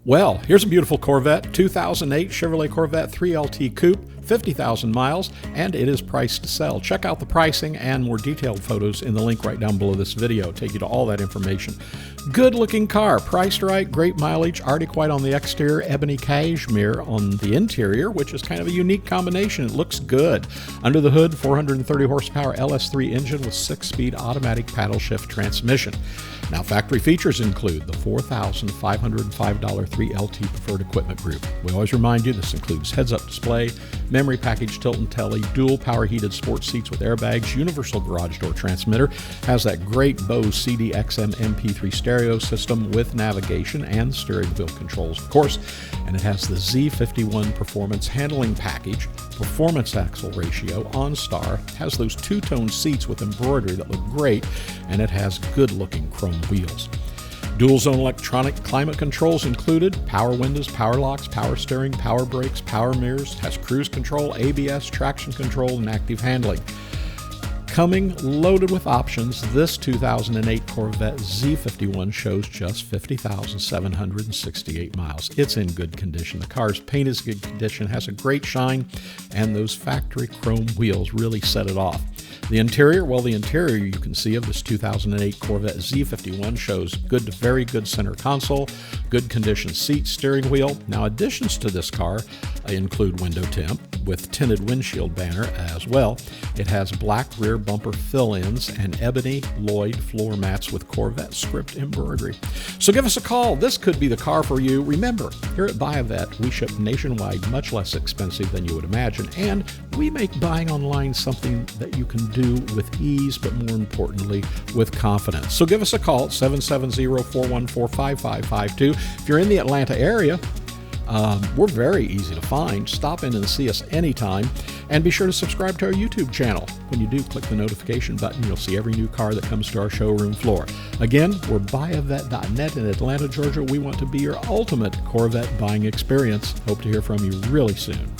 Well, here's a beautiful Corvette, 2008 Chevrolet Corvette 3LT Coupe, 50,000 miles, and it is priced to sell. Check out the pricing and more detailed photos in the link right down below this video. Take you to all that information. Good looking car, priced right, great mileage, Arctic white on the exterior, ebony cashmere on the interior, which is kind of a unique combination. It looks good. Under the hood, 430 horsepower LS3 engine with 6-speed automatic paddle shift transmission. Now, factory features include the $4,505 3LT Preferred Equipment Group. We always remind you this includes heads-up display, memory package tilt and telly, dual power heated sports seats with airbags, universal garage door transmitter, has that great Bose CD-XM MP3 stereo system with navigation and steering wheel controls, of course, and it has the Z51 Performance Handling Package, Performance Axle Ratio, OnStar, has those two-tone seats with embroidery that look great, and it has good-looking chrome wheels. Dual zone electronic climate controls included, power windows, power locks, power steering, power brakes, power mirrors, has cruise control, ABS, traction control, and active handling. Coming loaded with options, this 2008 Corvette Z51 shows just 50,768 miles. It's in good condition. The car's paint is in good condition, has a great shine, and those factory chrome wheels really set it off. The interior, well, the interior you can see of this 2008 Corvette Z51 shows good to very good center console, good condition seats, steering wheel. Now, additions to this car include window tint with tinted windshield banner as well. It has black rear bumper fill-ins and Ebony Lloyd floor mats with Corvette script embroidery. So give us a call. This could be the car for you. Remember, here at Buy a Vet, we ship nationwide, much less expensive than you would imagine, and we make buying online something that you can do with ease, but more importantly, with confidence. So give us a call at 770-414-5552. If you're in the Atlanta area, we're very easy to find. Stop in and see us anytime, and be sure to subscribe to our YouTube channel. When you do, click the notification button. You'll see every new car that comes to our showroom floor. Again, we're buyavet.net in Atlanta, Georgia. We want to be your ultimate Corvette buying experience. Hope to hear from you really soon.